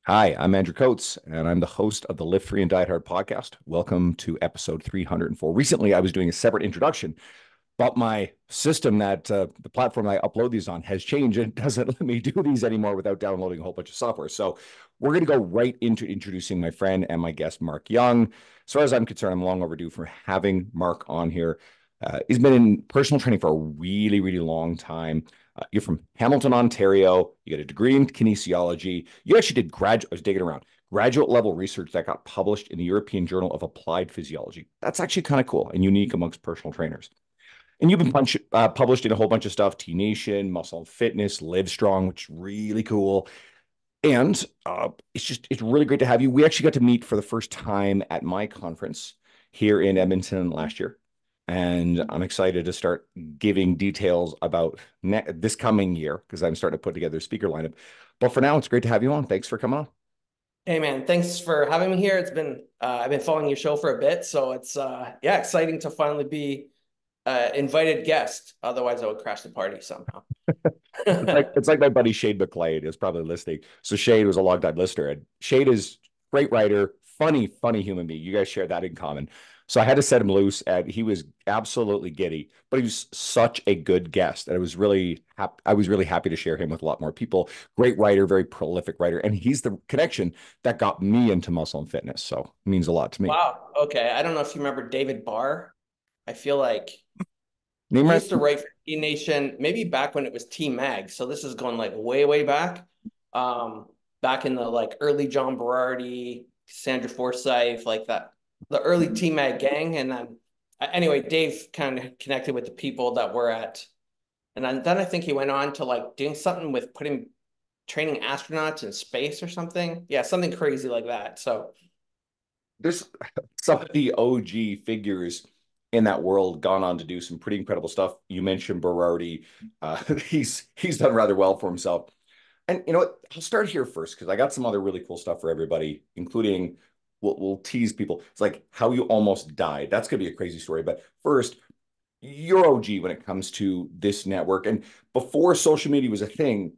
Hi, I'm Andrew Coates, and I'm the host of the Live Free and Diet Hard podcast. Welcome to episode 304. Recently, I was doing a separate introduction, but my system the platform I upload these on has changed and doesn't let me do these anymore without downloading a whole bunch of software. So we're going to go right into introducing my friend and my guest, Mark Young. As far as I'm concerned, I'm long overdue for having Mark on here. He's been in personal training for a really, really long time. You're from Hamilton, Ontario. You got a degree in kinesiology. You actually did I was digging around, graduate level research that got published in the European Journal of Applied Physiology. That's actually kind of cool and unique amongst personal trainers. And you've been published in a whole bunch of stuff: T Nation, Muscle and Fitness, Live Strong, which is really cool. And it's really great to have you. We actually got to meet for the first time at my conference here in Edmonton last year. And I'm excited to start giving details about this coming year because I'm starting to put together a speaker lineup. But for now, it's great to have you on. Thanks for coming on. Hey man, thanks for having me here. It's been I've been following your show for a bit, so it's yeah, exciting to finally be invited guest. Otherwise, I would crash the party somehow. It's like my buddy Shade McLean is probably listening. So Shade was a longtime listener, and Shade is great writer, funny human being. You guys share that in common. So I had to set him loose, and he was absolutely giddy, but he was such a good guest, and I was really happy to share him with a lot more people. Great writer, very prolific writer, and he's the connection that got me into muscle and fitness. So it means a lot to me. Wow. Okay. I don't know if you remember David Barr. I feel like Name he right? used to write for T Nation, maybe back when it was T Mag. So this is going like way back. Um, Back in the like early John Berardi, Sandra Forsyth, like that, the early T Mag gang. And then anyway, Dave kind of connected with the people that were at. And then I think he went on to like doing something with putting training astronauts in space or something. Yeah, something crazy like that. So There's some of the OG figures in that world gone on to do some pretty incredible stuff. You mentioned Berardi. He's done rather well for himself. And you know what? I'll start here first because I got some other really cool stuff for everybody, including we'll tease people. It's like how you almost died. That's gonna be a crazy story. But first, you're OG when it comes to this network. And before social media was a thing,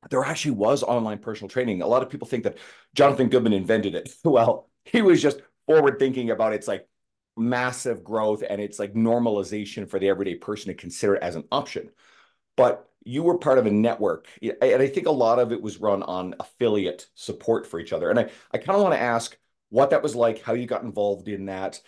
there actually was online personal training. A lot of people think that Jonathan Goodman invented it. Well, he was just forward thinking about its like massive growth and its like normalization for the everyday person to consider it as an option. But you were part of a network, and I think a lot of it was run on affiliate support for each other. And I kind of want to ask what that was like, how you got involved in that,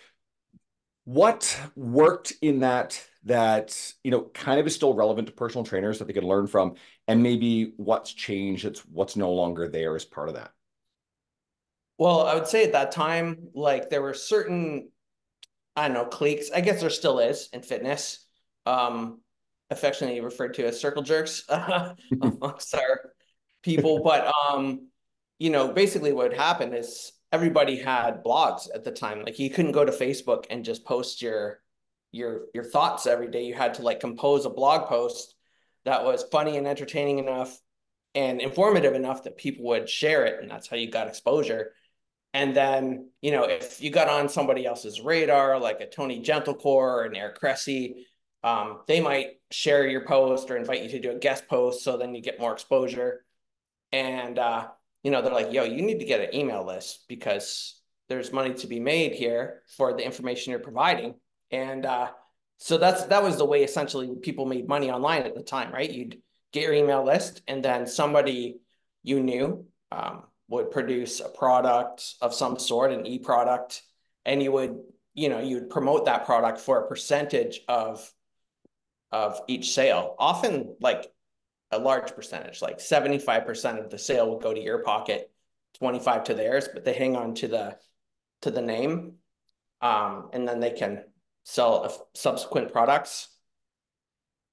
what worked in that kind of is still relevant to personal trainers that they can learn from, and maybe what's changed, it's what's no longer there as part of that. well, I would say at that time, like there were certain, I don't know, cliques. I guess there still is in fitness. Um, Affectionately referred to as circle jerks amongst our people. But basically what would happen is everybody had blogs at the time. Like you couldn't go to Facebook and just post your thoughts every day. You had to like compose a blog post that was funny and entertaining enough and informative enough that people would share it, and that's how you got exposure. And then, if you got on somebody else's radar, like a Tony Gentlecore or an Eric Cressy, they might share your post or invite you to do a guest post. So then you get more exposure. And, they're like, yo, you need to get an email list because there's money to be made here for the information you're providing. And so that was the way essentially people made money online at the time, right? You'd get your email list and then somebody you knew would produce a product of some sort, an e-product, and you would promote that product for a percentage of each sale, often like a large percentage, like 75% of the sale will go to your pocket, 25 to theirs, but they hang on to the name. And then they can sell subsequent products.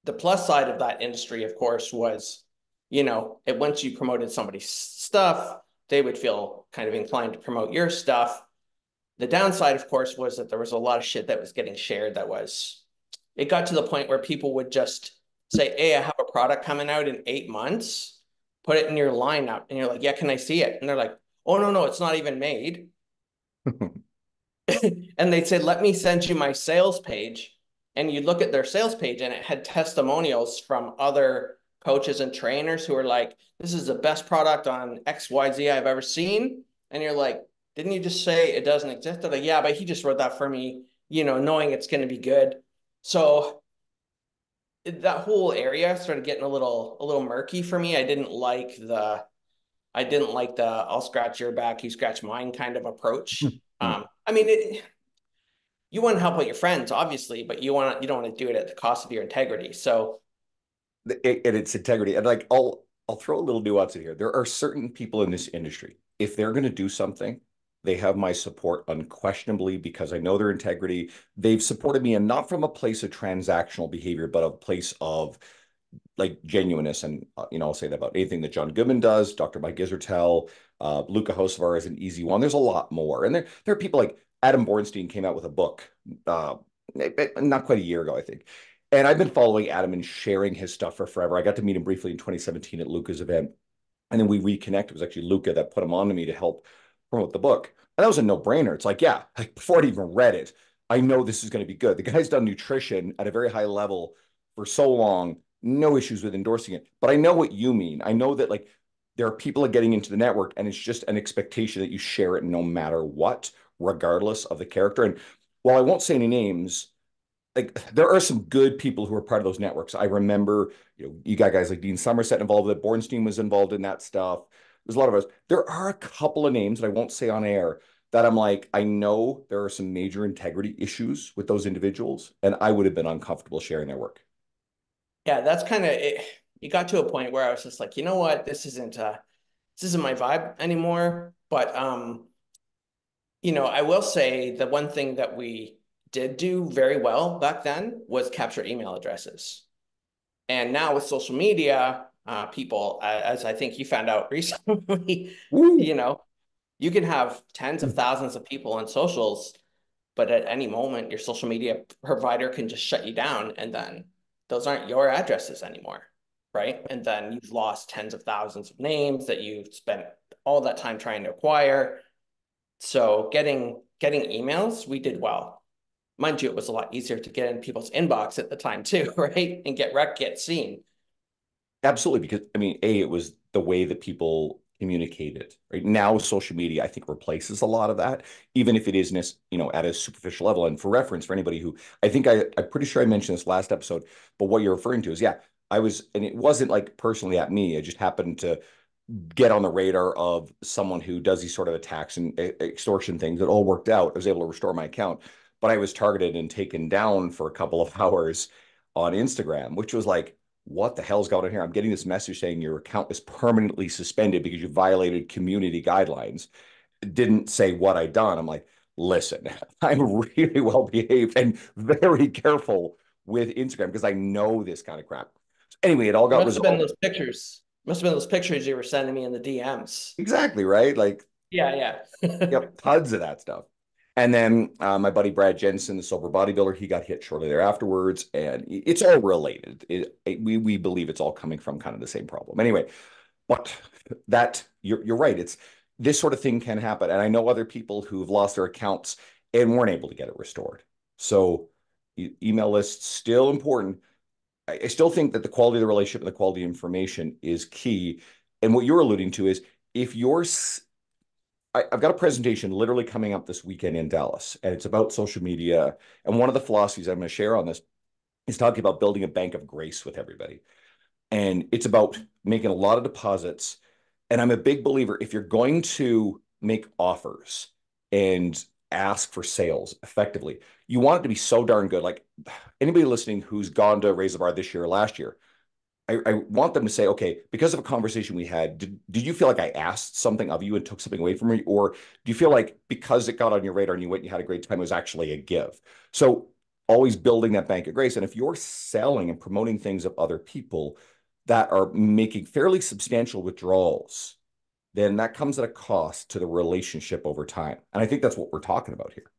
The plus side of that industry, of course, was, once you promoted somebody's stuff, they would feel kind of inclined to promote your stuff. The downside, of course, was that there was a lot of shit that was getting shared it got to the point where people would just say, hey, I have a product coming out in 8 months, put it in your lineup. And you're like, yeah, can I see it? And they're like, oh, no, it's not even made. And they'd say, let me send you my sales page. And you'd look at their sales page and it had testimonials from other coaches and trainers who are like, this is the best product on XYZ I've ever seen. And you're like, didn't you just say it doesn't exist? They're like, yeah, but he just wrote that for me, knowing it's going to be good. So that whole area started getting a little murky for me. I didn't like the I'll scratch your back, you scratch mine kind of approach. I mean, you want to help out your friends, obviously, but you don't want to do it at the cost of your integrity. So And its integrity. And like I'll throw a little nuance in here. There are certain people in this industry, if they're going to do something, they have my support unquestionably because I know their integrity. They've supported me, and not from a place of transactional behavior, but a place of like genuineness. And I'll say that about anything that John Goodman does, Dr. Mike Isertel, Luca Hocevar is an easy one. There's a lot more, and there are people like Adam Bornstein came out with a book, uh, not quite a year ago, I think. And I've been following Adam and sharing his stuff for forever. I got to meet him briefly in 2017 at Luca's event, and then we reconnected. It was actually Luca that put him on to me to help promote the book. And that was a no-brainer. It's like, yeah, like before I even read it, I know this is going to be good. The guy's done nutrition at a very high level for so long, no issues with endorsing it. But I know what you mean. I know that like there are people that are getting into the network, and it's just an expectation that you share it no matter what, regardless of the character. And while I won't say any names, like there are some good people who are part of those networks. I remember, you got guys like Dean Somerset involved with it. Bornstein was involved in that stuff. There's a lot of us. There are a couple of names that I won't say on air that I'm like, I know there are some major integrity issues with those individuals, and I would have been uncomfortable sharing their work. yeah, that's kind of it. You got to a point where I was just like, you know what, this isn't my vibe anymore. But I will say the one thing that we did do very well back then was capture email addresses. And now with social media, people, as I think you found out recently, Woo! you know, you can have tens of thousands of people on socials, but at any moment, your social media provider can just shut you down, and then those aren't your addresses anymore, right? And then you've lost tens of thousands of names that you've spent all that time trying to acquire. So getting emails, we did well. Mind you, it was a lot easier to get in people's inbox at the time too, right? And get seen. Absolutely, because I mean, it was the way that people communicated. Right now, social media I think replaces a lot of that, even if it isn't, at a superficial level. And for reference, for anybody who I think I'm pretty sure I mentioned this last episode, but what you're referring to is, yeah, I was, and it wasn't like personally at me. I just happened to get on the radar of someone who does these sort of attacks and extortion things. It all worked out. I was able to restore my account, but I was targeted and taken down for a couple of hours on Instagram, which was like, what the hell's going on here? I'm getting this message saying your account is permanently suspended because you violated community guidelines. It didn't say what I'd done. I'm like, listen, I'm really well behaved and very careful with Instagram because I know this kind of crap. So anyway, it all got Must have been resolved. those pictures. Must have been those pictures you were sending me in the DMs. Exactly, right? Like, Yeah, yeah. yep, tons of that stuff. And then my buddy Brad Jensen, the sober bodybuilder, he got hit shortly there afterwards, and it's all related. We believe it's all coming from kind of the same problem. Anyway, but that you're right. It's this sort of thing can happen, and I know other people who've lost their accounts and weren't able to get it restored. So email lists still important. I still think that the quality of the relationship and the quality of information is key. And what you're alluding to is if you're I've got a presentation literally coming up this weekend in Dallas, and it's about social media. And one of the philosophies I'm going to share on this is talking about building a bank of grace with everybody. And it's about making a lot of deposits. And I'm a big believer if you're going to make offers and ask for sales effectively, you want it to be so darn good. Like anybody listening who's gone to raise the bar this year or last year, I want them to say, okay, because of a conversation we had, did you feel like I asked something of you and took something away from me? Or do you feel like because it got on your radar and you went and you had a great time, it was actually a give? So always building that bank of grace. And if you're selling and promoting things of other people that are making fairly substantial withdrawals, then that comes at a cost to the relationship over time. And I think that's what we're talking about here.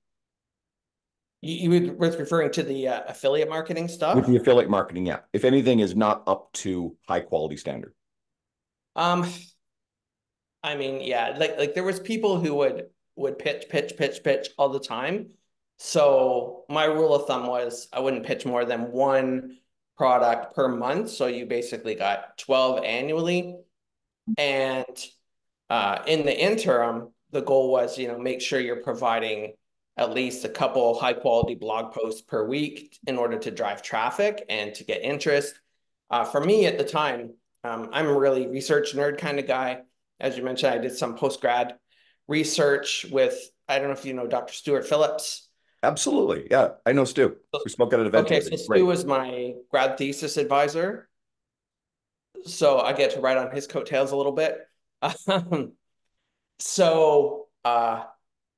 You were referring to the affiliate marketing With the stuff. affiliate marketing, yeah. If anything is not up to high quality standard. Um, I mean, yeah, like there was people who would pitch all the time. So my rule of thumb was I wouldn't pitch more than one product per month. So you basically got 12 annually. And in the interim, the goal was, make sure you're providing at least a couple high quality blog posts per week in order to drive traffic and to get interest. For me at the time, I'm a really research nerd kind of guy. As you mentioned, I did some post-grad research with, I don't know if you know Dr. Stuart Phillips. Absolutely. Yeah. I know Stu. We spoke at an event Okay, together. so He's Stu great. was my grad thesis advisor. So I get to ride on his coattails a little bit. So, I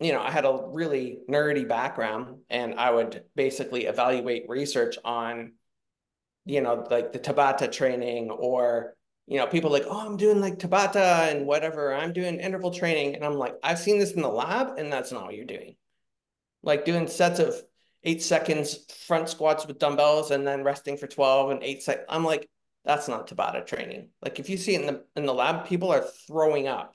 had a really nerdy background and I would basically evaluate research on, like the Tabata training or, people like, oh, I'm doing like Tabata and whatever. I'm doing interval training. And I'm like, I've seen this in the lab and that's not what you're doing. Like doing sets of 8 seconds front squats with dumbbells and then resting for 12 and 8 seconds. I'm like, that's not Tabata training. Like if you see it in the lab, people are throwing up,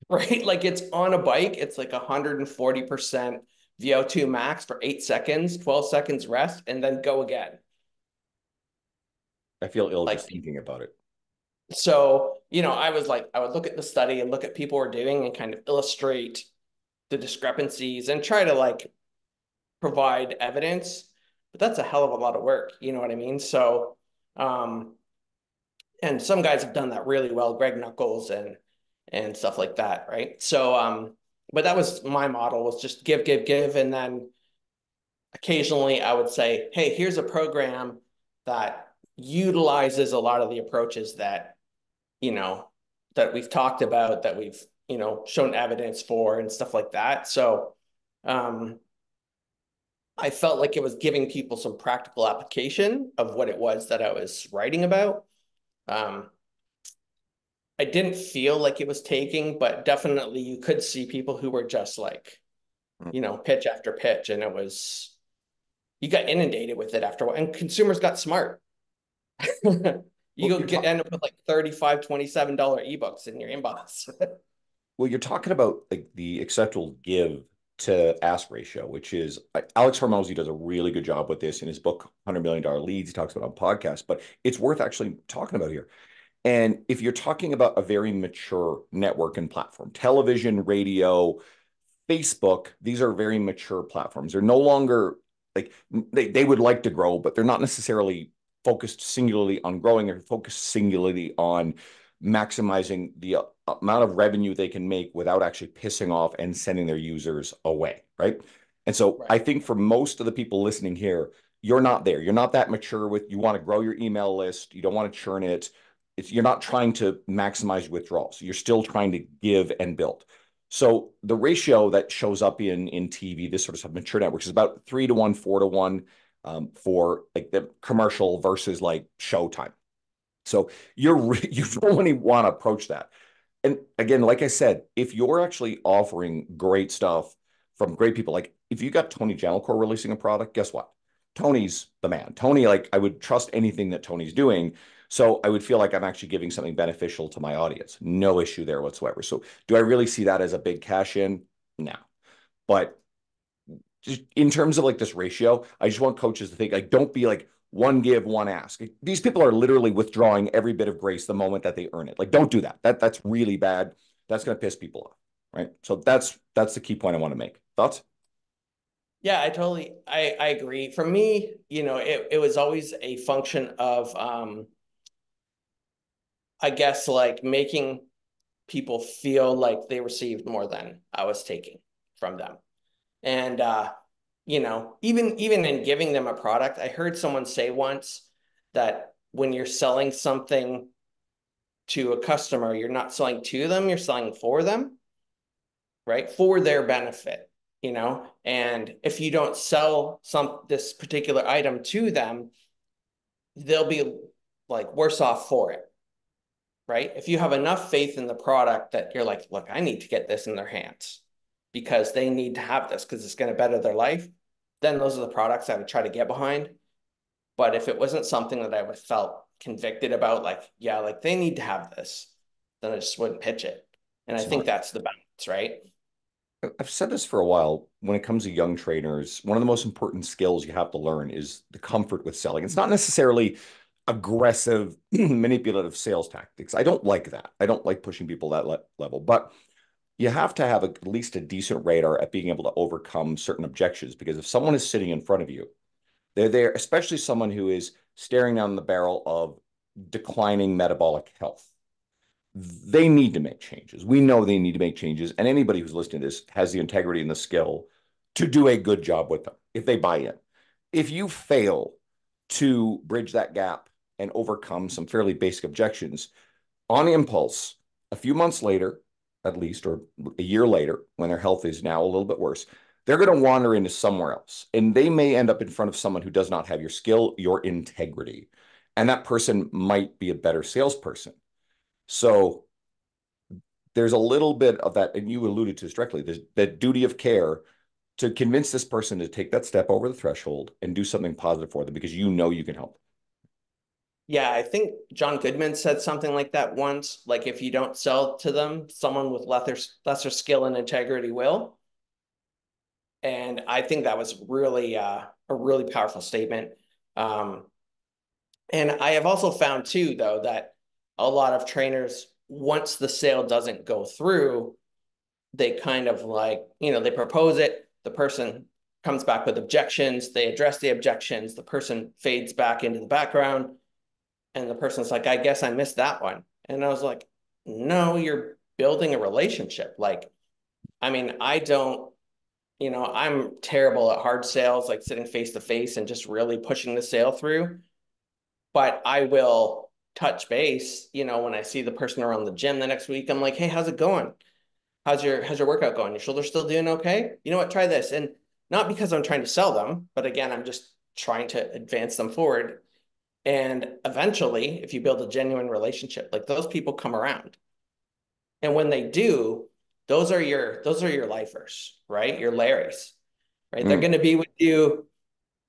right? Like it's on a bike, it's like 140% VO2 max for 8 seconds, 12 seconds rest, and then go again. I feel ill just Like, thinking about it. so, I was like, I would look at the study and look at people were doing and kind of illustrate the discrepancies and try to like provide evidence. But that's a hell of a lot of work. You know what I mean? So, um, and some guys have done that really well, Greg Knuckles and stuff like that, right? So, but that was my model was just give, give, give, and then occasionally I would say, hey, here's a program that utilizes a lot of the approaches that, you know, that we've talked about, that we've, shown evidence for and stuff like that. So I felt like it was giving people some practical application of what it was that I was writing about. Um, I didn't feel like it was taking, but definitely you could see people who were just like, pitch after pitch, and it was you got inundated with it after a while, and consumers got smart. You Well, go end up with like 35, $27 ebooks in your inbox. you're talking about like the acceptable give to ask ratio, which is Alex Hormozy does a really good job with this in his book, $100 Million Leads. He talks about on podcasts, but it's worth actually talking about here. And if you're talking about a very mature network and platform, television, radio, Facebook, these are very mature platforms. They're no longer like they would like to grow, but they're not necessarily focused singularly on growing. They're focused singularly on maximizing the amount of revenue they can make without actually pissing off and sending their users away, right? And so Right. I think for most of the people listening here, you're not there. You're not that mature with you want to grow your email list. You don't want to churn it. You're not trying to maximize withdrawals. You're still trying to give and build. So the ratio that shows up in TV, this sort of stuff, mature networks, is about 3 to 1, 4 to 1 for like the commercial versus like Showtime. So you really want to approach that. And again, like I said, if you're actually offering great stuff from great people, like if you got Tony Gentilcore releasing a product, guess what? Tony's the man. Tony, like I would trust anything that Tony's doing. So I would feel like I'm actually giving something beneficial to my audience. No issue there whatsoever. So do I really see that as a big cash in? No. But just in terms of like this ratio, I just want coaches to think like, don't be like one give, one ask. These people are literally withdrawing every bit of grace the moment that they earn it. Like, don't do that. That's really bad. That's going to piss people off, right? So that's the key point I want to make. Thoughts? Yeah, I agree. For me, it was always a function of I guess like making people feel like they received more than I was taking from them. And even in giving them a product, I heard someone say once that when you're selling something to a customer, you're not selling to them, you're selling for them, right? For their benefit, And if you don't sell this particular item to them, they'll be like worse off for it, right? If you have enough faith in the product that you're like, look, I need to get this in their hands because they need to have this because it's going to better their life, then those are the products I would try to get behind. But if it wasn't something that I felt convicted about, like, yeah, like they need to have this, then I just wouldn't pitch it. And I think Smart. that's the balance, right? I've said this for a while. When it comes to young trainers, one of the most important skills you have to learn is the comfort with selling. It's not necessarily aggressive, manipulative sales tactics. I don't like that. I don't like pushing people that level, but you have to have at least a decent radar at being able to overcome certain objections. Because if someone is sitting in front of you, they're there, especially someone who is staring down the barrel of declining metabolic health. They need to make changes. We know they need to make changes. And anybody who's listening to this has the integrity and the skill to do a good job with them if they buy in. If you fail to bridge that gap and overcome some fairly basic objections on impulse, a few months later, at least, or a year later, when their health is now a little bit worse, they're going to wander into somewhere else. And they may end up in front of someone who does not have your skill, your integrity. And that person might be a better salesperson. So there's a little bit of that, and you alluded to this directly, there's that duty of care to convince this person to take that step over the threshold and do something positive for them because you know you can help. Yeah, I think John Goodman said something like that once. Like, if you don't sell to them, someone with lesser skill and integrity will. And I think that was really a really powerful statement. Um, and I have also found too, though, that a lot of trainers, once the sale doesn't go through, they kind of like, they propose it, the person comes back with objections, they address the objections, the person fades back into the background, and the person's like, I guess I missed that one. And I was like, no, you're building a relationship. Like, I mean, I don't, I'm terrible at hard sales, like sitting face to face and just really pushing the sale through. But I will touch base, when I see the person around the gym the next week. I'm like, hey, how's it going? How's your workout going? Your shoulder still doing okay? You know what? Try this. And not because I'm trying to sell them, but again, I'm just trying to advance them forward. And eventually, if you build a genuine relationship, like those people come around. And when they do, those are your lifers, right? Your Larrys, right? They're Mm. going to be with you,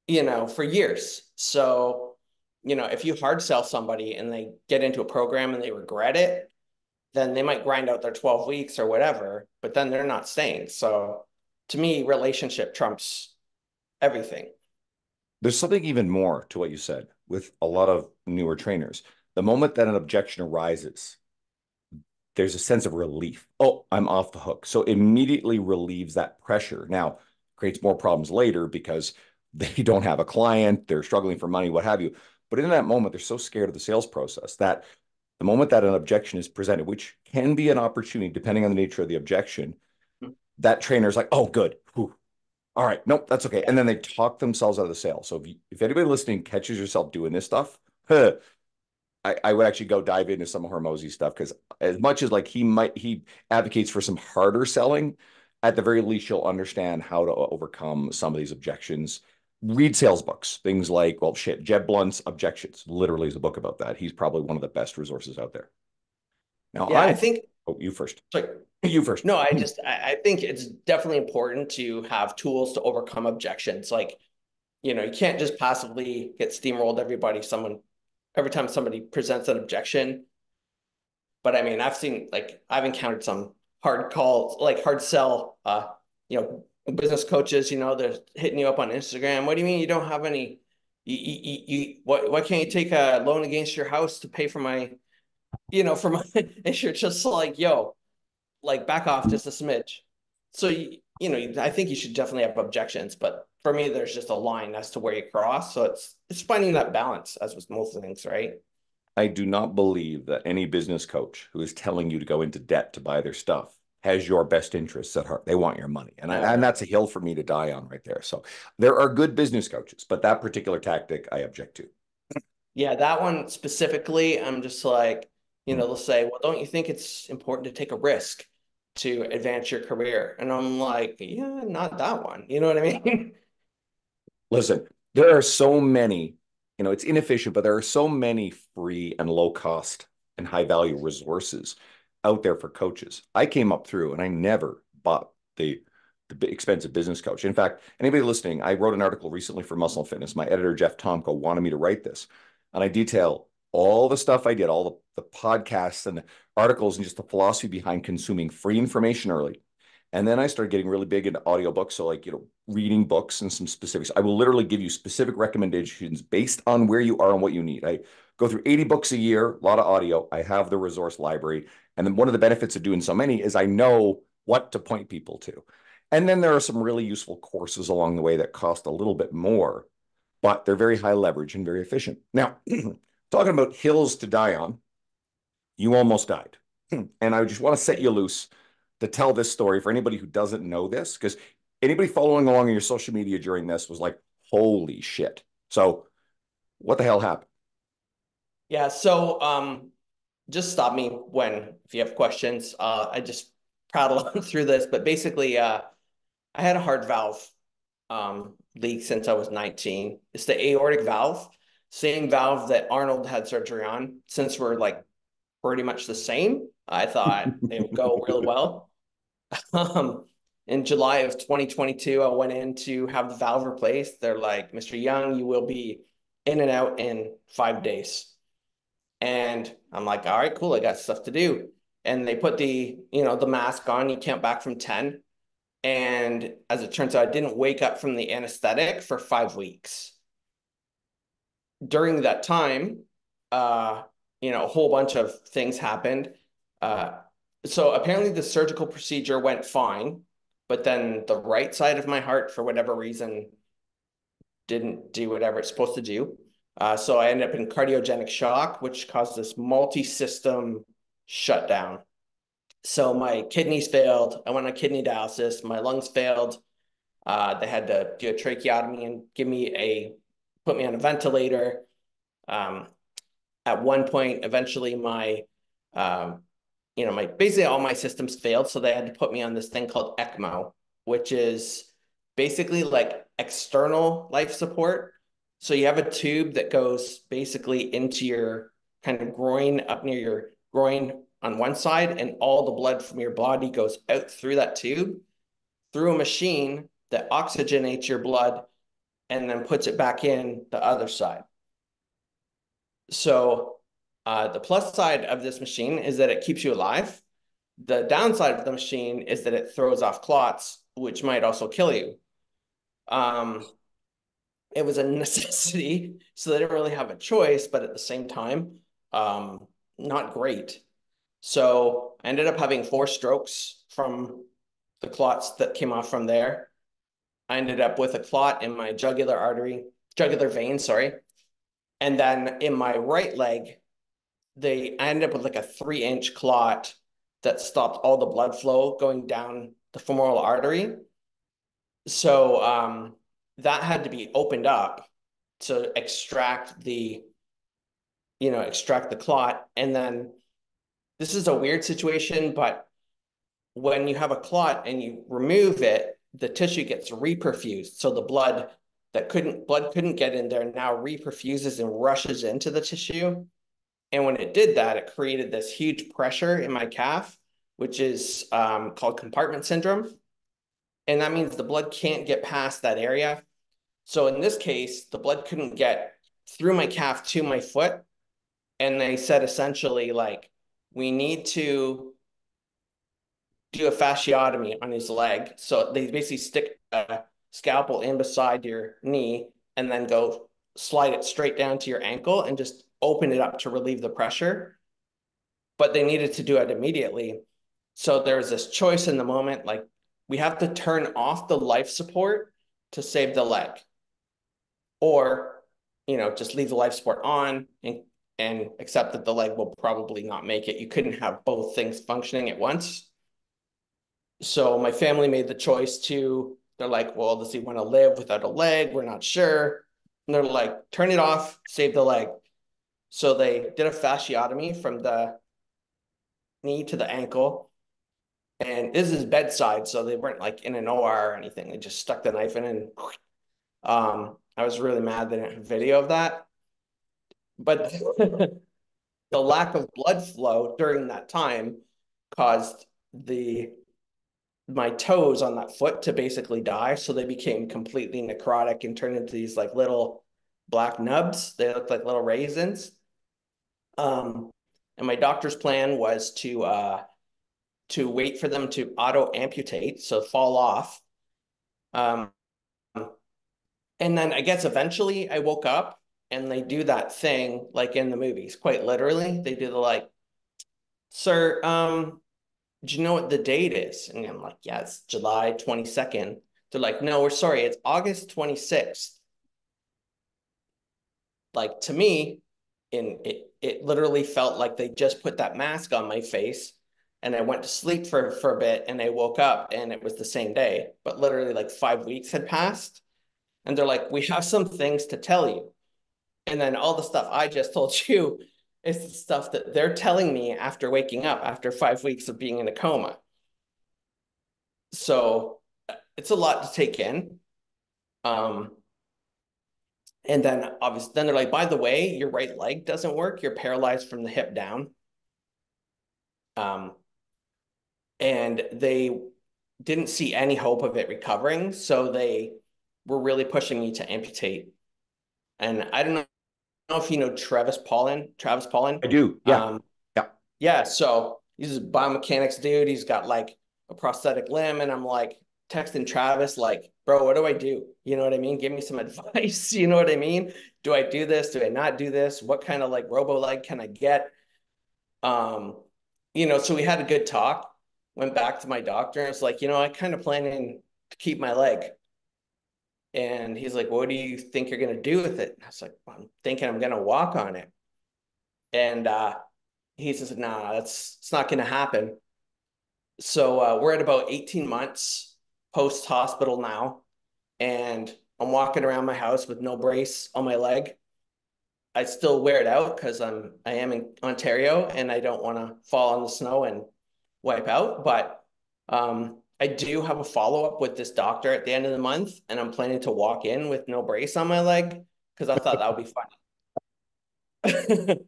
for years. So, if you hard sell somebody and they get into a program and they regret it, then they might grind out their 12 weeks or whatever, but then they're not staying. So to me, relationship trumps everything. There's something even more to what you said with a lot of newer trainers. The moment that an objection arises, there's a sense of relief. Oh, I'm off the hook. So immediately relieves that pressure. Now, creates more problems later because they don't have a client, they're struggling for money, what have you. But in that moment, they're so scared of the sales process that the moment that an objection is presented, which can be an opportunity depending on the nature of the objection, that trainer is like, oh, good. Whew. All right. Nope, that's okay. And then they talk themselves out of the sale. So if anybody listening catches yourself doing this stuff, I would actually go dive into some of Hormozy's stuff because as much as like he advocates for some harder selling, at the very least you'll understand how to overcome some of these objections. Read sales books, things like, well, shit, Jeb Blunt's Objections literally is a book about that. He's probably one of the best resources out there. Now Yeah, I I'm, think oh, you first. like You first. no, I think it's definitely important to have tools to overcome objections. Like, you can't just passively get steamrolled every time somebody presents an objection. But I mean, I've encountered some hard calls, like hard sell, business coaches, they're hitting you up on Instagram. What do you mean you don't have any? Why can't you take a loan against your house to pay for my, and you're just like, yo, like back off just a smidge. So, I think you should definitely have objections, but for me, there's just a line as to where you cross. So it's finding that balance, as with most things, right? I do not believe that any business coach who is telling you to go into debt to buy their stuff has your best interests at heart. They want your money. And Never. that's a hill for me to die on right there. So there are good business coaches, but that particular tactic I object to. Yeah, that one specifically, I'm just like, Hmm. they'll say, well, don't you think it's important to take a risk to advance your career? And I'm like, yeah, not that one. You know what I mean? Listen, there are so many, it's inefficient, but there are so many free and low cost and high value resources out there for coaches. I came up through and I never bought the expensive business coach. In fact, anybody listening, I wrote an article recently for Muscle and Fitness. My editor, Jeff Tomko, wanted me to write this. And I detail all the stuff I did, all the podcasts and the articles and just the philosophy behind consuming free information early And then I started getting really big into audiobooks. So, like, reading books and some specifics. I will literally give you specific recommendations based on where you are and what you need. I go through 80 books a year, a lot of audio. I have the resource library. And then one of the benefits of doing so many is I know what to point people to. And then there are some really useful courses along the way that cost a little bit more, but they're very high leverage and very efficient. Now, talking about hills to die on, you almost died. And I just want to set you loose to tell this story for anybody who doesn't know this, because anybody following along on your social media during this was like, holy shit. So what the hell happened? Yeah, so just stop me if you have questions. I just prattle on through this, but basically I had a heart valve leak since I was 19. It's the aortic valve, same valve that Arnold had surgery on. Since we're like pretty much the same, I thought it would go really well. Um, in July of 2022, I went in to have the valve replaced. They're like, Mr. Young, you will be in and out in 5 days. And I'm like, all right, cool. I got stuff to do. And they put the mask on. You count back from 10. And as it turns out, I didn't wake up from the anesthetic for 5 weeks. During that time, a whole bunch of things happened. So apparently the surgical procedure went fine, but then the right side of my heart, for whatever reason, didn't do whatever it's supposed to do. So I ended up in cardiogenic shock, which caused this multi-system shutdown. So my kidneys failed. I went on kidney dialysis. My lungs failed. They had to do a tracheotomy and put me on a ventilator. At one point, eventually basically all my systems failed. So they had to put me on this thing called ECMO, which is basically like external life support. So you have a tube that goes basically into your kind of groin, up near your groin on one side, and all the blood from your body goes out through that tube through a machine that oxygenates your blood and then puts it back in the other side. So the plus side of this machine is that it keeps you alive. The downside of the machine is that it throws off clots, which might also kill you. It was a necessity, so they didn't really have a choice, but at the same time, not great. So I ended up having 4 strokes from the clots that came off from there. I ended up with a clot in my jugular vein, sorry. And then in my right leg, I ended up with like a 3-inch clot that stopped all the blood flow going down the femoral artery. So that had to be opened up to extract the clot. And then this is a weird situation, but when you have a clot and you remove it, the tissue gets reperfused. So the blood couldn't get in there now reperfuses and rushes into the tissue. And when it did that, it created this huge pressure in my calf, which is called compartment syndrome. And that means the blood can't get past that area. So in this case, the blood couldn't get through my calf to my foot. And they said essentially, like, we need to do a fasciotomy on his leg. So they basically stick a scalpel in beside your knee and then go slide it straight down to your ankle and just open it up to relieve the pressure. But they needed to do it immediately. So there was this choice in the moment, like, we have to turn off the life support to save the leg, or just leave the life support on and accept that the leg will probably not make it. You couldn't have both things functioning at once. So my family made the choice they're like, well, does he want to live without a leg? We're not sure. And they're like, turn it off, save the leg. So they did a fasciotomy from the knee to the ankle. And this is bedside, so they weren't like in an OR or anything. They just stuck the knife in and I was really mad they didn't have video of that. But the lack of blood flow during that time caused my toes on that foot to basically die. So they became completely necrotic and turned into these like little black nubs. They looked like little raisins. And my doctor's plan was to to wait for them to auto amputate, so fall off. Um, and then I guess eventually I woke up and they do that thing like in the movies, quite literally. They do the like, sir, do you know what the date is? And I'm like, yeah, it's July 22nd. They're like, no, we're sorry, it's August 26th. Like to me, it literally felt like they just put that mask on my face and I went to sleep for a bit and I woke up and it was the same day. But literally like 5 weeks had passed. And they're like, we have some things to tell you. And then all the stuff I just told you is the stuff that they're telling me after waking up after 5 weeks of being in a coma. So it's a lot to take in. Um, and then obviously, then they're like, by the way, your right leg doesn't work. You're paralyzed from the hip down. Um, and they didn't see any hope of it recovering. So they were really pushing me to amputate. And I don't know if you know Travis Paulin. I do. Yeah. Um, Yeah. yeah, so he's a biomechanics dude. He's got like a prosthetic limb, and I'm like texting Travis, like, bro, what do I do? You know what I mean? Give me some advice. You know what I mean? Do I do this? Do I not do this? What kind of like robo leg can I get? Um, so we had a good talk. Went back to my doctor and it's like, I kind of planning to keep my leg. And he's like, what do you think you're gonna do with it? And I was like, well, I'm thinking I'm gonna walk on it. And he says, nah, it's not gonna happen. So we're at about 18 months post hospital now, and I'm walking around my house with no brace on my leg. I still wear it out because I am in Ontario and I don't want to fall on the snow and wipe out. But I do have a follow up with this doctor at the end of the month, and I'm planning to walk in with no brace on my leg because I thought that would be fun.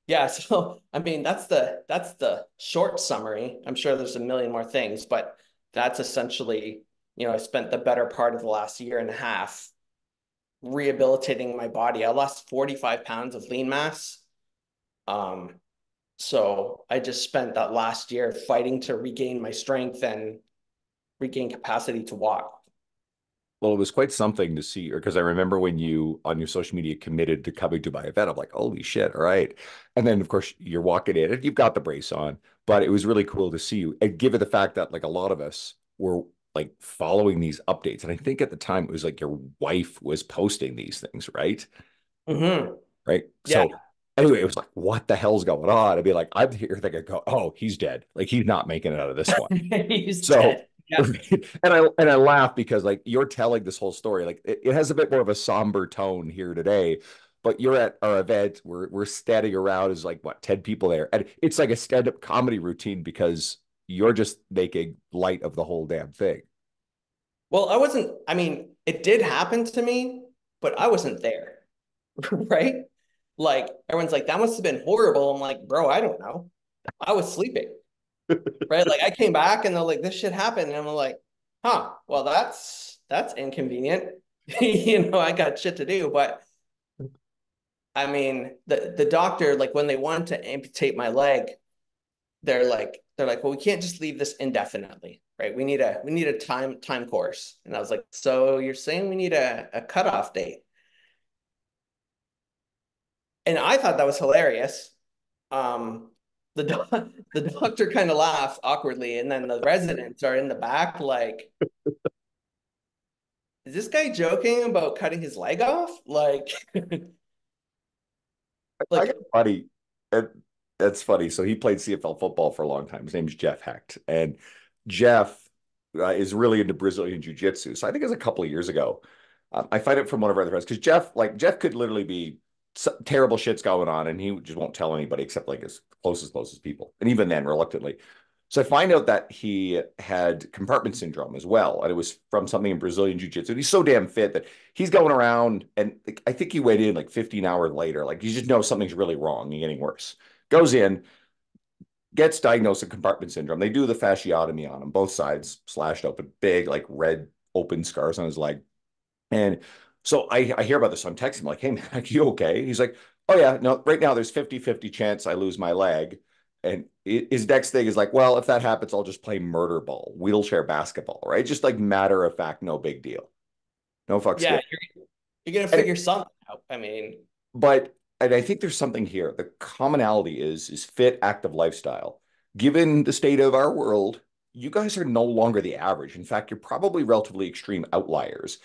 Yeah, so I mean that's the short summary. I'm sure there's a million more things, but that's essentially, I spent the better part of the last year and a half rehabilitating my body. I lost 45 pounds of lean mass. Um, so I just spent that last year fighting to regain my strength and regain capacity to walk. Well, it was quite something to see, because I remember when you on your social media committed to coming to my event, I'm like, holy shit, all right. And then, of course, you're walking in and you've got the brace on, but it was really cool to see you. And given the fact that like a lot of us were like following these updates, and I think at the time it was like your wife was posting these things, right? Mm-hmm. Right. Yeah, So anyway, it was like, what the hell's going on? I'd be like, I'm here thinking, oh, he's dead. Like he's not making it out of this one. he's So, dead. Yeah. and I laugh because like you're telling this whole story, like it has a bit more of a somber tone here today, but you're at our event. We're standing around as like what 10 people there, and it's like a stand-up comedy routine because you're just making light of the whole damn thing. Well, I mean, it did happen to me, but I wasn't there, right? Like everyone's like, that must have been horrible. I'm like, bro, I don't know. I was sleeping, right? Like I came back and they're like, this shit happened. And I'm like, huh, well, that's inconvenient. I got shit to do. But I mean, the doctor, like when they wanted to amputate my leg, they're like, well, we can't just leave this indefinitely, right? We need a time course. And I was like, so you're saying we need a cutoff date? And I thought that was hilarious. Um, the doctor kind of laughed awkwardly, and then the residents are in the back, like, is this guy joking about cutting his leg off? Like, I like, got funny. And that's funny. So he played CFL football for a long time. His name is Jeff Hecht, and Jeff is really into Brazilian jiu-jitsu. So I think it was a couple of years ago. I find it from one of our other friends because Jeff could literally be terrible shit's going on, and he just won't tell anybody except like his closest people, and even then, reluctantly. So I find out that he had compartment syndrome as well, and it was from something in Brazilian jiu-jitsu. He's so damn fit that he's going around, and like, I think he weighed in like 15 hours later. Like you just know something's really wrong and getting worse. Goes in, gets diagnosed with compartment syndrome. They do the fasciotomy on him, both sides slashed open, big like red open scars on his leg. And so I hear about this. So I'm texting him like, hey man, are you okay? He's like, oh yeah, no, right now there's 50-50 chance I lose my leg. And his next thing is like, well, if that happens, I'll just play murder ball, wheelchair basketball, right? Just like matter of fact, no big deal. No fucks Yeah, given. you're gonna And, figure something out. I mean, but and I think there's something here. The commonality is fit, active lifestyle. Given the state of our world, you guys are no longer the average. In fact, you're probably relatively extreme outliers.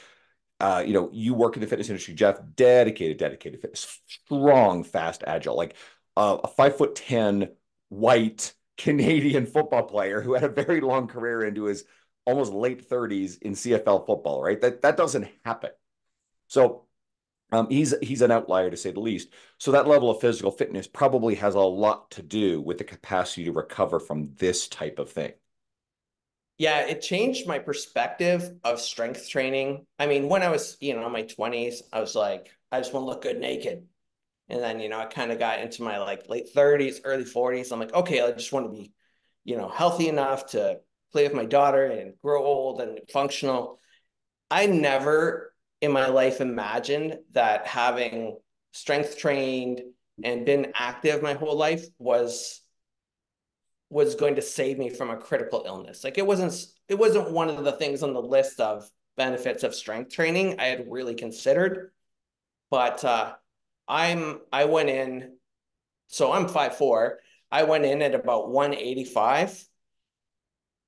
You work in the fitness industry, Jeff, dedicated fitness, strong, fast, agile, like a 5'10" white Canadian football player who had a very long career into his almost late 30s in CFL football, right? That doesn't happen. So he's an outlier to say the least. So that level of physical fitness probably has a lot to do with the capacity to recover from this type of thing. yeah, it changed my perspective of strength training. I mean, when I was, in my 20s, I was like, I just want to look good naked. And then, I kind of got into my like late 30s, early 40s. I'm like, okay, I just want to be, healthy enough to play with my daughter and grow old and functional. I never in my life imagined that having strength trained and been active my whole life was going to save me from a critical illness. Like it wasn't one of the things on the list of benefits of strength training I had really considered. But I went in, so I'm 5'4". I went in at about 185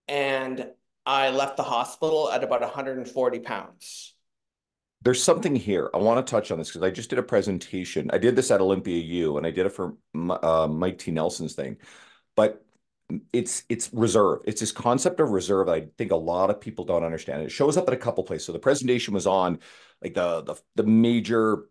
and I left the hospital at about 140 pounds. There's something here. I want to touch on this because I just did a presentation. I did this at Olympia U, and I did it for Mike T. Nelson's thing. But it's reserve. It's this concept of reserve that I think a lot of people don't understand. It shows up at a couple places. So the presentation was on like the major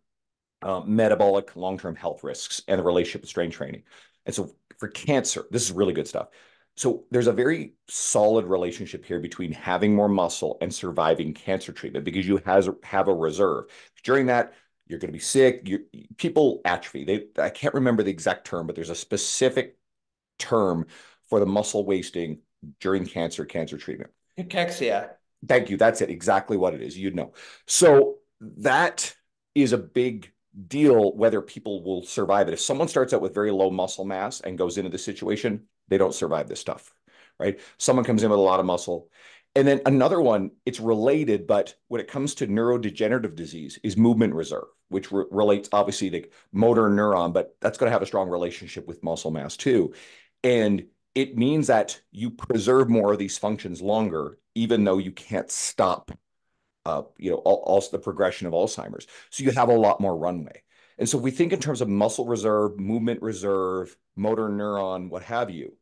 metabolic long-term health risks and the relationship with strength training. And so for cancer, this is really good stuff. So there's a very solid relationship here between having more muscle and surviving cancer treatment because you have a reserve. During that, you're going to be sick. People atrophy. I can't remember the exact term, but there's a specific term for the muscle wasting during cancer treatment. Cachexia. Thank you. That's it. Exactly what it is. You'd know. So that is a big deal whether people will survive it. If someone starts out with very low muscle mass and goes into the situation, they don't survive this stuff, right? Someone comes in with a lot of muscle. And then another one, it's related, but when it comes to neurodegenerative disease, is movement reserve, which relates obviously to motor neuron, but that's going to have a strong relationship with muscle mass too. And it means that you preserve more of these functions longer, even though you can't stop, also the progression of Alzheimer's. So you have a lot more runway. And so if we think in terms of muscle reserve, movement reserve, motor neuron, what have you.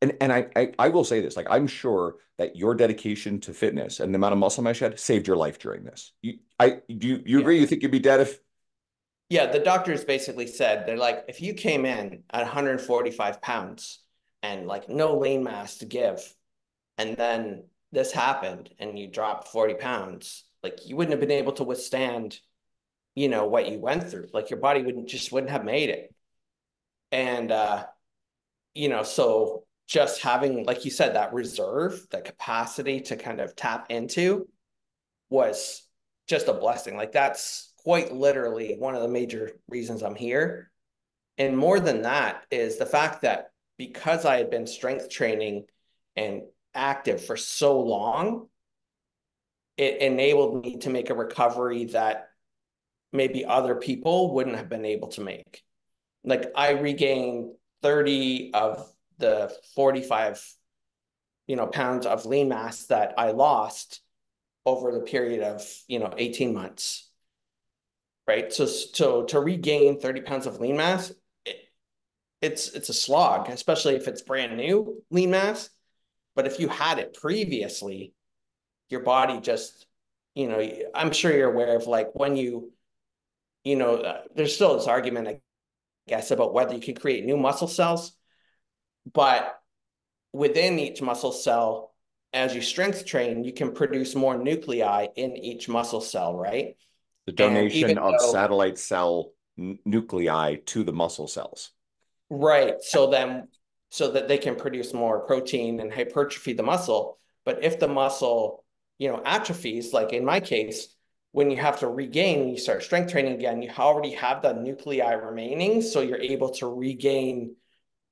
And I will say this, like I'm sure that your dedication to fitness and the amount of muscle mass you had saved your life during this. Do you Yeah. agree? You think you'd be dead if Yeah, the doctors basically said they're like, if you came in at 145 pounds and like no lean mass to give, and then this happened and you dropped 40 pounds, like you wouldn't have been able to withstand, what you went through. Like your body wouldn't have made it. And so just having, like you said, that reserve, that capacity to kind of tap into was just a blessing. Like that's quite literally one of the major reasons I'm here. And more than that is the fact that because I had been strength training and active for so long, it enabled me to make a recovery that maybe other people wouldn't have been able to make. Like I regained 30 of the 45, pounds of lean mass that I lost over the period of, 18 months. Right. So to regain 30 pounds of lean mass, it's a slog, especially if it's brand new lean mass. But if you had it previously, your body just, I'm sure you're aware of like when there's still this argument, I guess, about whether you can create new muscle cells, but within each muscle cell, as you strength train, you can produce more nuclei in each muscle cell, right? the And even donation of though, satellite cell nuclei to the muscle cells? right, so that they can produce more protein and hypertrophy the muscle. But if the muscle, atrophies, like in my case, when you have to regain, you start strength training again, you already have the nuclei remaining, so you're able to regain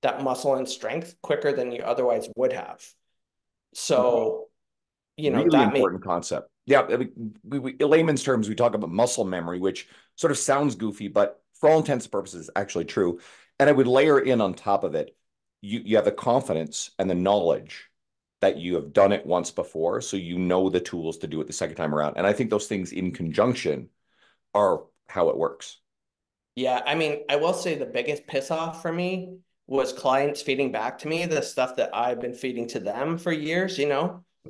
that muscle and strength quicker than you otherwise would have. So, Really that made, important concept. Yeah, I mean, in layman's terms, we talk about muscle memory, which sort of sounds goofy, but for all intents and purposes, actually true. And I would layer in on top of it, you have the confidence and the knowledge that you have done it once before, so you know the tools to do it the second time around. And I think those things in conjunction are how it works. yeah, I mean, I will say the biggest piss off for me was clients feeding back to me the stuff that I've been feeding to them for years,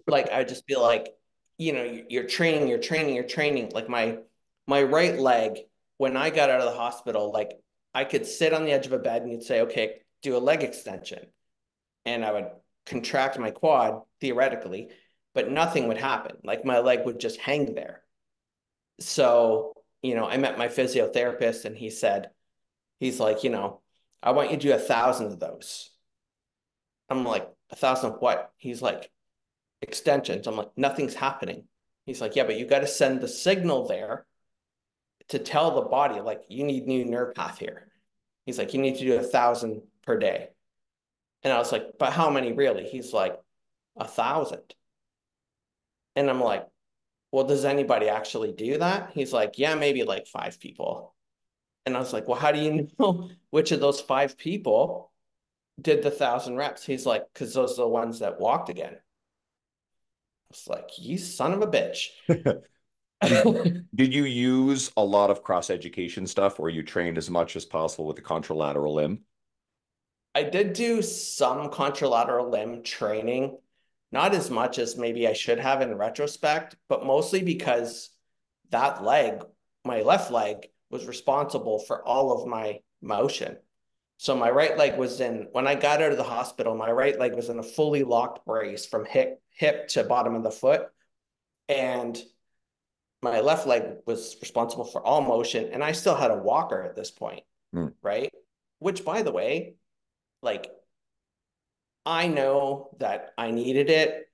Like I'd just be like, you're training, you're training, you're training. Like my right leg, when I got out of the hospital, like I could sit on the edge of a bed and you'd say, okay, do a leg extension. And I would contract my quad theoretically, but nothing would happen. Like my leg would just hang there. So, I met my physiotherapist and he's like, I want you to do 1,000 of those. I'm like, 1,000 of what? He's like, extensions. I'm like, nothing's happening. He's like, yeah, but you got to send the signal there to tell the body, like, you need new nerve path here. He's like, you need to do 1,000 per day. And I was like, but how many really? He's like, 1,000. And I'm like, well, does anybody actually do that? He's like, yeah, maybe like 5 people. And I was like, well, how do you know which of those 5 people did the 1,000 reps? He's like, because those are the ones that walked again. I was like, you son of a bitch. Did, did you use a lot of cross education stuff where you trained as much as possible with the contralateral limb? I did do some contralateral limb training, not as much as maybe I should have in retrospect, but mostly because that leg, my left leg, was responsible for all of my motion. So my right leg was in, when I got out of the hospital, my right leg was in a fully locked brace from hip to bottom of the foot. And my left leg was responsible for all motion. And I still had a walker at this point, Hmm. right? Which, by the way, like I know that I needed it.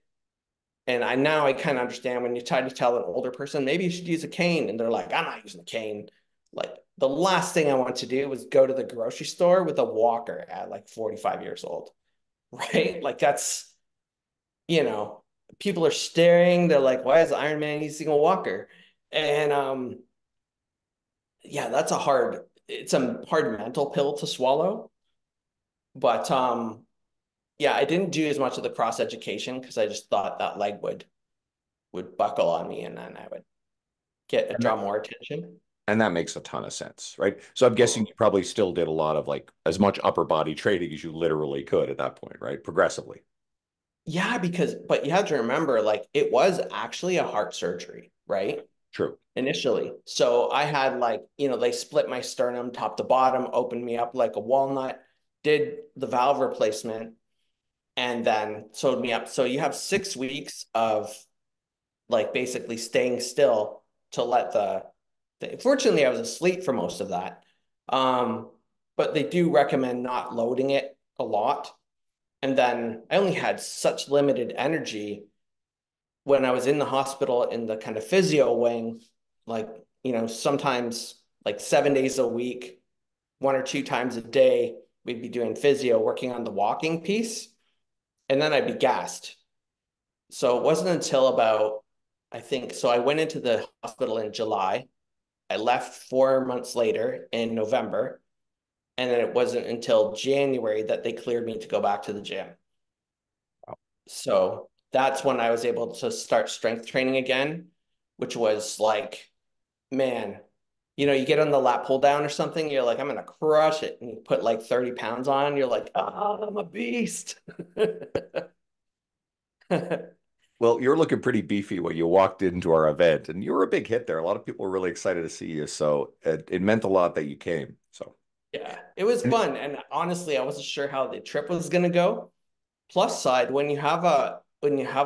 And I kind of understand when you try to tell an older person, maybe you should use a cane. And they're like, I'm not using a cane. Like the last thing I want to do was go to the grocery store with a walker at like 45 years old, right? Like that's, you know, people are staring. They're like, why is Iron Man using a walker? And yeah, it's a hard mental pill to swallow. But yeah, I didn't do as much of the cross education because I just thought that leg would buckle on me and then I would And draw that, more attention. and that makes a ton of sense, right? So I'm guessing you probably still did a lot of like as much upper body training as you literally could at that point, right? Progressively. Yeah, but you have to remember, like, it was actually a heart surgery, right? True. Initially. So I had like, they split my sternum top to bottom, opened me up like a walnut, did the valve replacement, and then sewed me up. So you have 6 weeks of like basically staying still to let fortunately I was asleep for most of that. Um, but they do recommend not loading it a lot. And then I only had such limited energy when I was in the hospital in the kind of physio wing, like, sometimes like 7 days a week, 1 or 2 times a day, we'd be doing physio, working on the walking piece, and then I'd be gassed. So it wasn't until about, I think, so I went into the hospital in July. I left 4 months later in November. And then it wasn't until January that they cleared me to go back to the gym. So that's when I was able to start strength training again, which was like, man, you get on the lat pull down or something, you're like, I'm gonna crush it. And you put like 30 pounds on, you're like, oh, I'm a beast. Well, you're looking pretty beefy when you walked into our event, and you were a big hit there. A lot of people were really excited to see you, so it meant a lot that you came. So, Yeah, it was and fun. And honestly, I wasn't sure how the trip was gonna go. Plus side, when you have a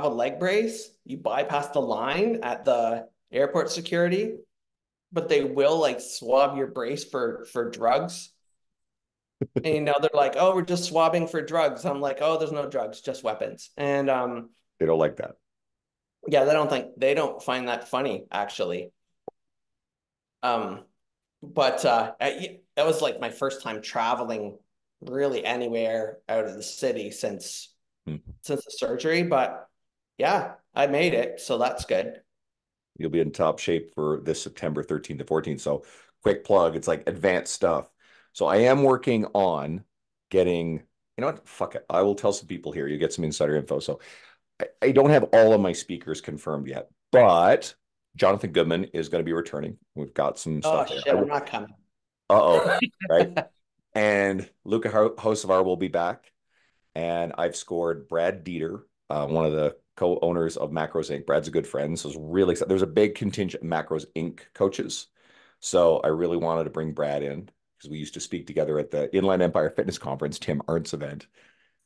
leg brace, you bypass the line at the airport security, but they will like swab your brace for drugs. And they're like, "Oh, we're just swabbing for drugs." I'm like, "Oh, there's no drugs, just weapons." And they don't like that. yeah, they don't find that funny actually. Um, but that was like my first time traveling really anywhere out of the city Hmm. since the surgery, but yeah, I made it, so that's good. You'll be in top shape for this September 13th to 14th. So quick plug, it's like advanced stuff. So I am working on getting, you know what? Fuck it. I will tell some people here. You get some insider info. So I don't have all of my speakers confirmed yet, but Jonathan Goodman is going to be returning. We've got some Oh stuff there. shit, I'm not coming. Uh-oh. Right. And Luca Hosevar will be back. And I've scored Brad Dieter, one of the co-owners of Macros Inc. Brad's a good friend, so it's really excited. There's a big contingent of Macros Inc. coaches, so I really wanted to bring Brad in because we used to speak together at the Inland Empire Fitness Conference, Tim Arndt's event.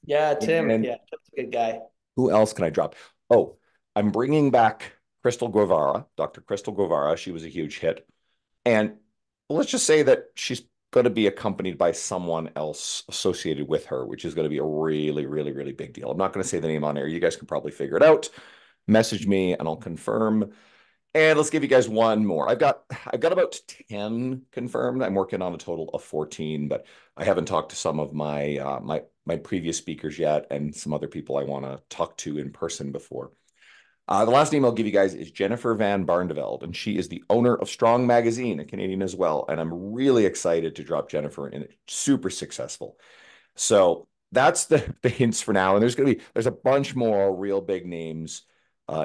Yeah, Tim. And Yeah, Tim's a good guy. who else can I drop? Oh, I'm bringing back Crystal Guevara, Dr. Crystal Guevara. She was a huge hit. And let's just say that she's going to be accompanied by someone else associated with her, which is going to be a really, really, really big deal. I'm not going to say the name on air. You guys can probably figure it out. Message me and I'll confirm. And let's give you guys one more. I've got about 10 confirmed. I'm working on a total of 14, but I haven't talked to some of my previous speakers yet and some other people I want to talk to in person before. The last name I'll give you guys is Jennifer Van Barneveld, and she is the owner of Strong Magazine, a Canadian as well. And I'm really excited to drop Jennifer in. It's super successful. So that's the hints for now. And there's a bunch more real big names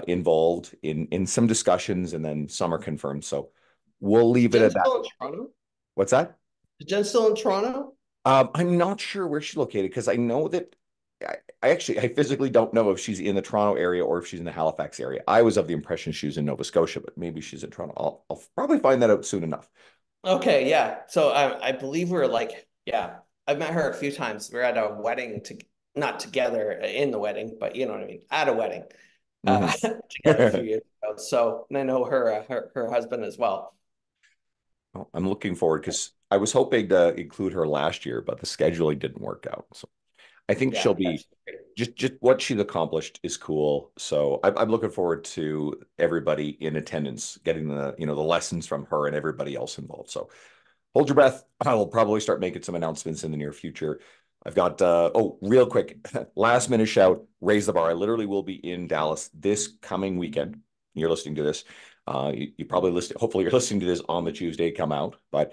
involved in some discussions, and then some are confirmed. So we'll leave it Jen's at that. still in Toronto? What's that? Is Jen still in Toronto? I'm not sure where she's located because I know that I physically don't know if she's in the Toronto area or if she's in the Halifax area. I was of the impression she was in Nova Scotia, but maybe she's in Toronto. I'll probably find that out soon enough. Okay, yeah. So I believe we're like, yeah, I've met her a few times. We're at a wedding to not together in the wedding, but you know what I mean, at a wedding Mhm. together a few years ago. So and I know her husband as well. Well, I'm looking forward because I was hoping to include her last year, but the scheduling didn't work out. So I think Yeah, she'll be that's great. just what she's accomplished is cool. So I'm looking forward to everybody in attendance getting the lessons from her and everybody else involved. So hold your breath. I will probably start making some announcements in the near future. I've got real quick, last minute shout, raise the bar. I literally will be in Dallas this coming weekend. You're listening to this. You probably listen. Hopefully, you're listening to this on the Tuesday come out. But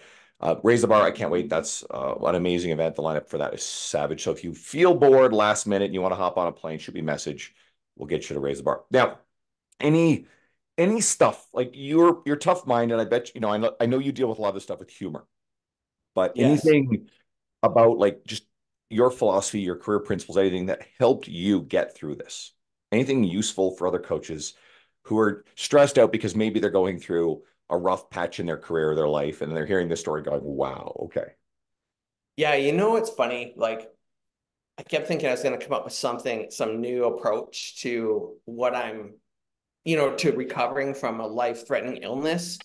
raise the bar. I can't wait. That's an amazing event. The lineup for that is savage. So if you feel bored last minute and you want to hop on a plane, shoot me a message. We'll get you to raise the bar. Now, any any stuff like you're tough minded. I bet I know you deal with a lot of this stuff with humor. But Yes. anything about like just your philosophy, your career principles, anything that helped you get through this? Anything useful for other coaches who are stressed out because maybe they're going through a rough patch in their career or their life and they're hearing this story going, wow, okay. Yeah, you know what's funny? Like I kept thinking I was going to come up with some new approach to what to recovering from a life-threatening illness.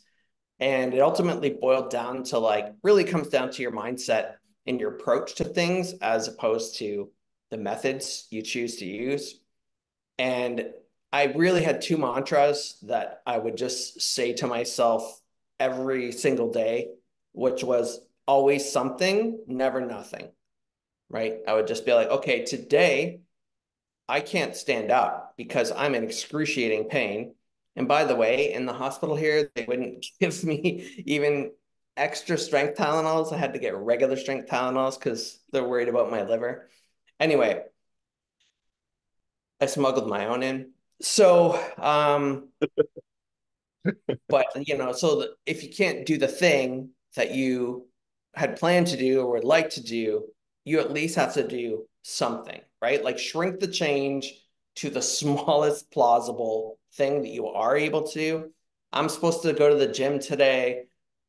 And it ultimately boiled down to like really comes down to your mindset and your approach to things as opposed to the methods you choose to use. And I really had two mantras that I would just say to myself every single day, which was always something, never nothing, right? I would just be like, okay, today I can't stand up because I'm in excruciating pain. And by the way, in the hospital here, they wouldn't give me even extra strength Tylenols. I had to get regular strength Tylenols because they're worried about my liver. Anyway, I smuggled my own in. So, but if you can't do the thing that you had planned to do or would like to do, you at least have to do something, right? Like shrink the change to the smallest plausible thing that you are able to do. I'm supposed to go to the gym today,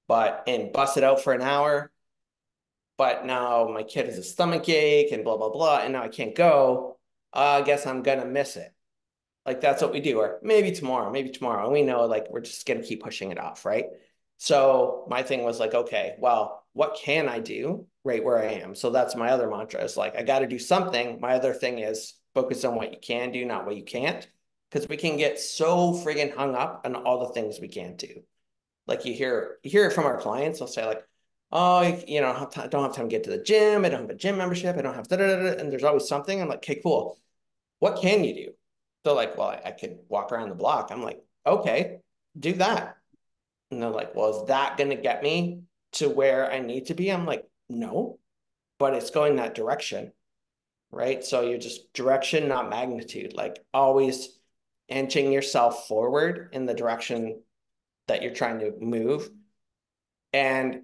and bust it out for an hour, but now my kid has a stomach ache and blah blah blah, and now I can't go. I guess I'm gonna miss it. Like that's what we do. Or maybe tomorrow, maybe tomorrow. And we know like we're just gonna keep pushing it off, right? So my thing was like, okay, well, what can I do right where I am? So that's my other mantra is like I gotta do something. My other thing is focus on what you can do, not what you can't. Because we can get so friggin' hung up on all the things we can't do. Like you hear it from our clients, they'll say, like, oh, I don't have time to get to the gym. I don't have a gym membership. I don't have da da da. And there's always something. I'm like, okay, cool. What can you do? They're like, well, I could walk around the block. I'm like, okay, do that. And they're like, well, is that going to get me to where I need to be? I'm like, no, but it's going that direction, right? So you're just direction, not magnitude, like always inching yourself forward in the direction that you're trying to move. And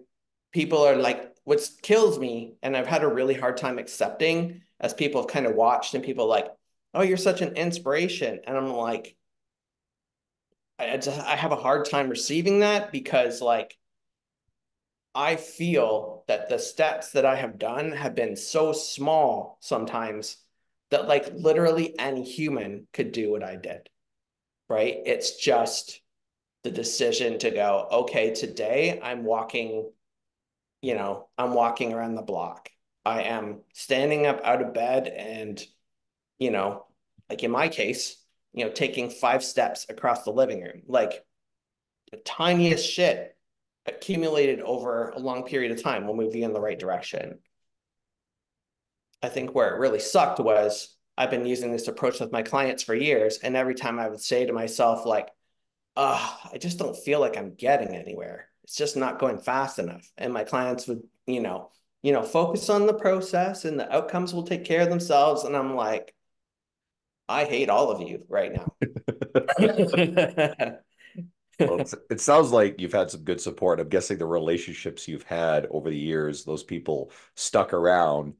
people are like, what kills me, and I've had a really hard time accepting as people have kind of watched and people like, oh, you're such an inspiration. And I'm like, I have a hard time receiving that because like I feel that the steps that I have done have been so small sometimes that like literally any human could do what I did, right? It's just the decision to go, okay, today I'm walking around the block. I am standing up out of bed and, you know, like in my case, taking 5 steps across the living room, like the tiniest shit accumulated over a long period of time will move you in the right direction. I think where it really sucked was I've been using this approach with my clients for years. And every time I would say to myself, like, I just don't feel like I'm getting anywhere. It's just not going fast enough. And my clients would, focus on the process and the outcomes will take care of themselves. And I'm like, I hate all of you right now. Well, it sounds like you've had some good support. I'm guessing the relationships you've had over the years, those people stuck around.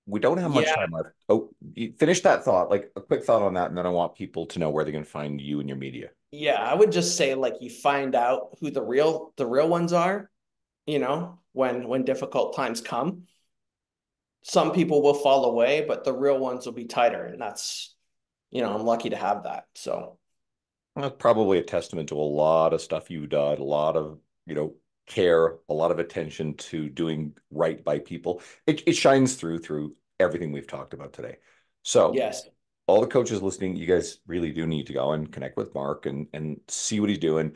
We don't have much Yeah, time left. Oh, you finish that thought, like a quick thought on that, and then I want people to know where they're going to find you and your media. yeah. I would just say like you find out who the real ones are, when difficult times come. Some people will fall away, but the real ones will be tighter. And I'm lucky to have that. So That's probably a testament to a lot of stuff you've done, a lot of, care, a lot of attention to doing right by people. It shines through everything we've talked about today. So yes. all the coaches listening, you guys really do need to go and connect with Mark and see what he's doing.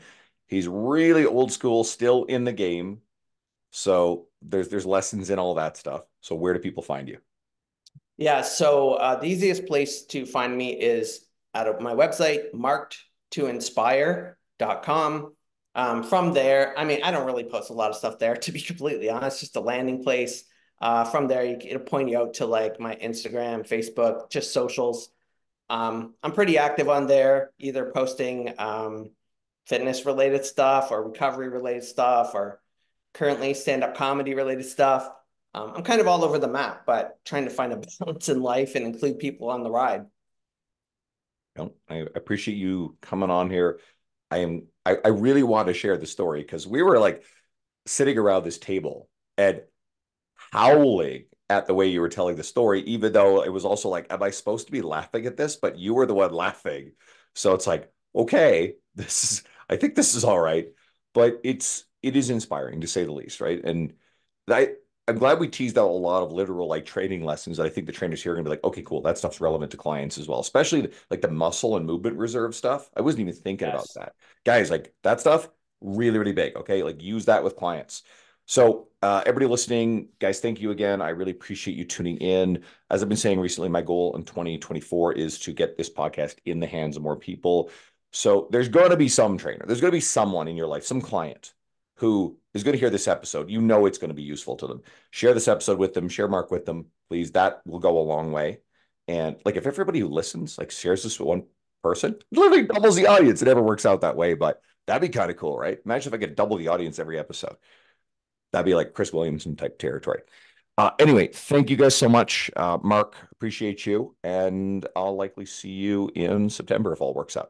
He's really old school, still in the game. So there's lessons in all that stuff. So where do people find you? Yeah. So the easiest place to find me is out of my website, markedtoinspire.com. From there, I mean, I don't really post a lot of stuff there, to be completely honest, just a landing place. From there, it'll point you out to like my Instagram, Facebook, just socials. I'm pretty active on there, either posting fitness related stuff or recovery related stuff or currently stand-up comedy related stuff. I'm kind of all over the map, but trying to find a balance in life and include people on the ride. I appreciate you coming on here. I really want to share the story because we were like sitting around this table and howling at the way you were telling the story, even though it was also like, am I supposed to be laughing at this? But you were the one laughing. So it's like, okay, I think this is all right. But it is inspiring to say the least, right? And I, I'm glad we teased out a lot of literal like training lessons that I think the trainers here are gonna be like, okay, cool, that stuff's relevant to clients as well, especially like the muscle and movement reserve stuff. I wasn't even thinking about Yes. that. Guys, like that stuff, really, really big. Okay. Like use that with clients. So, everybody listening, guys, thank you again. I really appreciate you tuning in. As I've been saying recently, my goal in 2024 is to get this podcast in the hands of more people. So, there's going to be some trainer, there's going to be someone in your life, some client who is going to hear this episode. You know, it's going to be useful to them. Share this episode with them, share Mark with them, please. That will go a long way. And like, if everybody who listens, like, shares this with one person, it literally doubles the audience. It never works out that way, but that'd be kind of cool, right? Imagine if I could double the audience every episode. That'd be like Chris Williamson type territory. Anyway, thank you guys so much. Mark, appreciate you. And I'll likely see you in September if all works out.